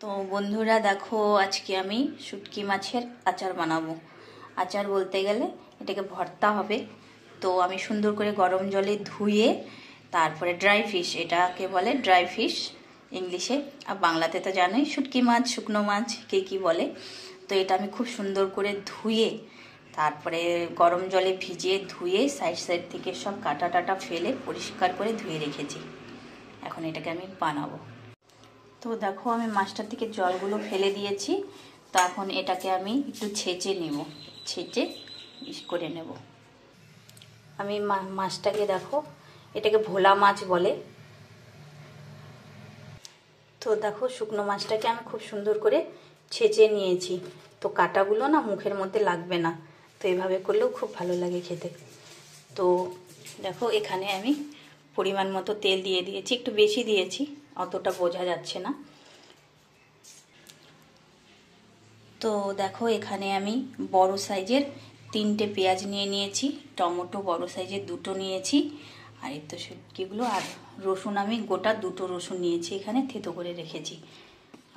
তো বন্ধুরা দেখো, আজকে আমি শুটকি মাছের আচার বানাবো। আচার বলতে গেলে এটাকে ভর্তা হবে। তো আমি সুন্দর করে গরম জলে ধুয়ে তারপরে ড্রাই ফিশ, এটাকে বলে ড্রাই ফিশ ইংলিশে, আর বাংলাতে তো জানোই শুটকি মাছ, শুকনো মাছ কে কী বলে। তো এটা আমি খুব সুন্দর করে ধুয়ে তারপরে গরম জলে ভিজিয়ে ধুয়ে সাইড সাইড থেকে সব কাটা টাটা ফেলে পরিষ্কার করে ধুয়ে রেখেছি। এখন এটাকে আমি বানাবো। তো দেখো, আমি মাছটার থেকে জলগুলো ফেলে দিয়েছি। তো এখন এটাকে আমি একটু ছেঁচে নেব, ছেঁচে করে নেব। আমি মাছটাকে দেখো, এটাকে ভোলা মাছ বলে। তো দেখো, শুকনো মাছটাকে আমি খুব সুন্দর করে ছেঁচে নিয়েছি। তো কাঁটাগুলো না মুখের মধ্যে লাগবে না, তো এভাবে করলেও খুব ভালো লাগে খেতে। তো দেখো, এখানে আমি পরিমাণ মতো তেল দিয়ে দিয়েছি, একটু বেশি দিয়েছি, অতটা বোঝা যাচ্ছে না। তো দেখো, এখানে আমি বড় সাইজের 3টে পেঁয়াজ নিয়ে নিয়েছি, টমেটো বড় সাইজের 2টো নিয়েছি, আর এই তো শুটকিগুলো, আর রসুন আমি গোটা 2টো রসুন নিয়েছি, এখানে থেতো করে রেখেছি।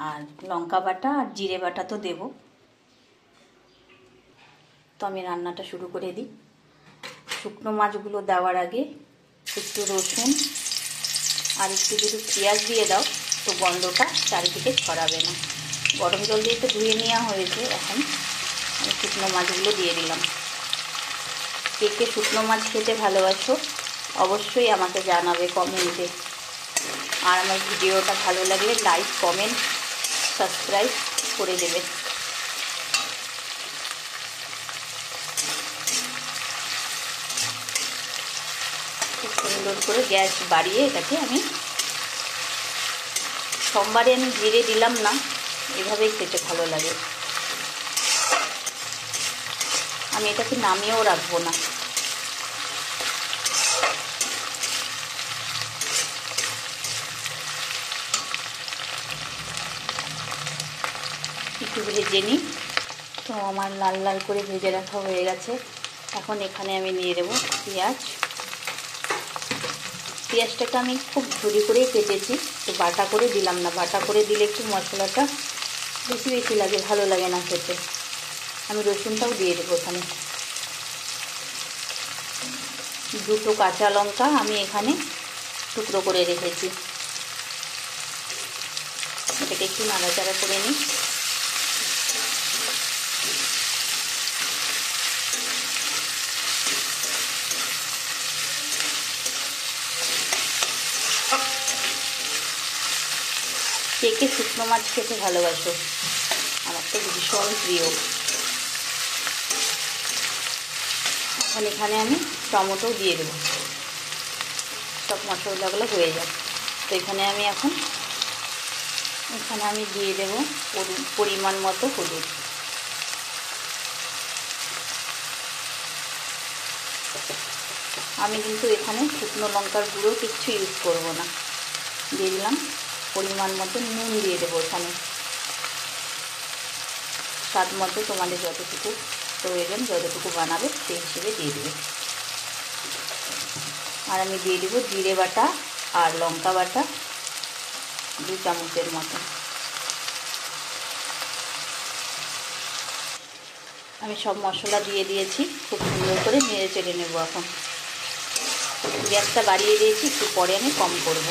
আর লঙ্কা বাটা আর জিরে বাটা তো দেব। তো আমি রান্নাটা শুরু করে দিই। শুকনো মাছগুলো দেওয়ার আগে একটু রসুন আর একটু যদি পেঁয়াজ দিয়ে দাও তো গন্ধটা চারিদিকে ছড়াবে না। গরম জল দিয়ে তো ধুয়ে নেওয়া হয়েছে, এখন আমি শুকনো মাছগুলো দিয়ে দিলাম। কে কে শুকনো মাছ খেতে ভালোবাসো অবশ্যই আমাকে জানাবে কমেন্টে। আর আমার ভিডিওটা ভালো লাগলে লাইক, কমেন্ট, সাবস্ক্রাইব করে দেবে। খুব সুন্দর করে গ্যাস বাড়িয়ে এটাকে আমি, সোমবারে আমি জিরে দিলাম না, এভাবেই খেতে ভালো লাগে। আমি এটাকে নামিয়েও রাখবো না। একটু ভেজে নিই। তো আমার লাল লাল করে ভেজে রাখা হয়ে গেছে। এখন এখানে আমি নিয়ে দেবো পেঁয়াজ। পেঁয়াজটাকে আমি খুব ঝুরি করেই কেটেছি, তো বাটা করে দিলাম না। বাটা করে দিলে একটু মশলাটা বেশি বেশি লাগে, ভালো লাগে না খেতে। আমি রসুনটাও দিয়ে দেবো এখানে। 2টো কাঁচা লঙ্কা আমি এখানে টুকরো করে রেখেছি। এটাকে একটু নাড়াচাড়া করে নিই। কে কে শুকনো মাছ খেতে ভালোবাসো? আমার তো ভীষণ প্রিয়। এখন এখানে আমি টমেটো দিয়ে দেবো, সব মশলাগুলো হয়ে যায়। তো এখানে আমি দিয়ে দেবো পরিমাণ মতো হলুদ। আমি কিন্তু এখানে শুকনো লঙ্কার গুঁড়ো কিচ্ছু ইউজ করব না। দিয়ে দিলাম পরিমাণ মতো নুন, দিয়ে দেবো এখানে স্বাদ মতো, তোমাদের যতটুকু প্রয়োজন, যতটুকু বানাবে সেই হিসেবে দিয়ে দেবে। আর আমি দিয়ে দেবো জিরে বাটা আর লঙ্কা বাটা 2 চামচের মতো। আমি সব মশলা দিয়ে দিয়েছি, খুব সুন্দর করে নেড়ে চেড়ে নেবো। এখন গ্যাসটা বাড়িয়ে দিয়েছি, একটু পরে আমি কম করব।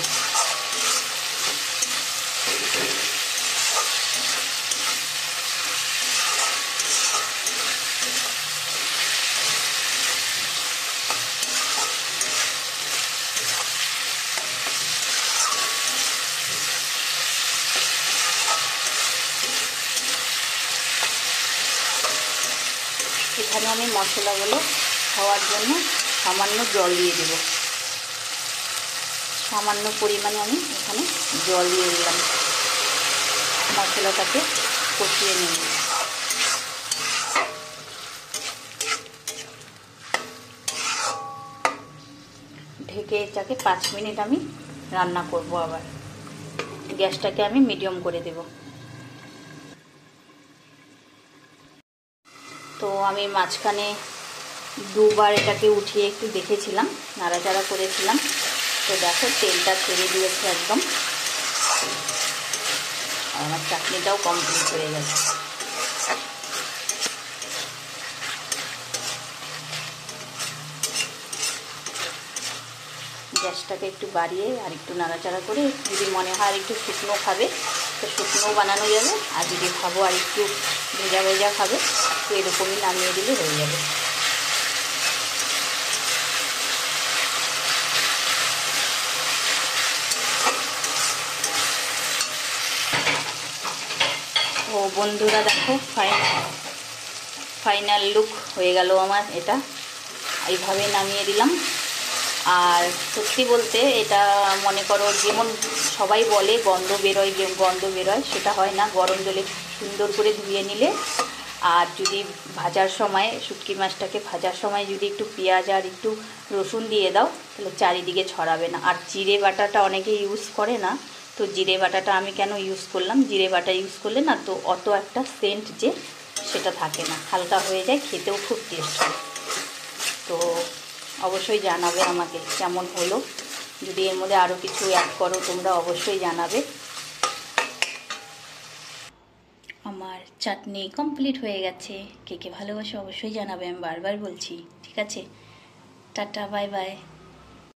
এখানে আমি মশলাগুলো খাওয়ার জন্য সামান্য জল দিয়ে দেব। সামান্য পরিমাণে আমি এখানে জল দিয়ে দিলাম, মশলাটাকে কষিয়ে নেব। ঢেকে এটাকে 5 মিনিট আমি রান্না করব। আবার গ্যাসটাকে আমি মিডিয়াম করে দেব। তো আমি মাঝখানে 2বার এটাকে উঠিয়ে একটু দেখেছিলাম, নাড়াচাড়া করেছিলাম। তো দেখো, তেলটা ছেড়ে দিয়েছে একদম। আমার চাটনিটাও কমপ্লিট হয়ে গেছে। গ্যাসটাকে একটু বাড়িয়ে আর একটু নাড়াচাড়া করে, যদি মনে হয় আর একটু শুকনো খাবে তো শুকনো বানানো যাবে, আর যদি খাবো আর একটু ভেজা ভেজা খাবে তো এরকমই নামিয়ে দিলে হয়ে যাবে। ও বন্ধুরা দেখো, ফাইনাল লুক হয়ে গেল আমার এটা। এইভাবে নামিয়ে দিলাম। আর সত্যি বলতে এটা মনে করো যেমন সবাই বলে গন্ধ বেরোয়, সেটা হয় না। গরম জলে সুন্দর করে ধুয়ে নিলে, আর যদি ভাজার সময় শুটকি মাছটাকে ভাজার সময় যদি একটু পেঁয়াজ আর একটু রসুন দিয়ে দাও তাহলে চারিদিকে ছড়াবে না। আর জিরে বাটাটা অনেকে ইউজ করে না, তো জিরে বাটাটা আমি কেন ইউজ করলাম, জিরে বাটা ইউজ করলে না তো অত একটা সেন্ট যে সেটা থাকে না, হালকা হয়ে যায়, খেতেও খুব টেস্ট হয়। তো অবশ্যই জানাবে আমাকে কেমন হলো। যদি এর মধ্যে আরও কিছু অ্যাড করো তোমরা অবশ্যই জানাবে। আমার চাটনি কমপ্লিট হয়ে গেছে। কে কে ভালোবাসো অবশ্যই জানাবে, আমি বারবার বলছি। ঠিক আছে, টাটা, বাই বাই।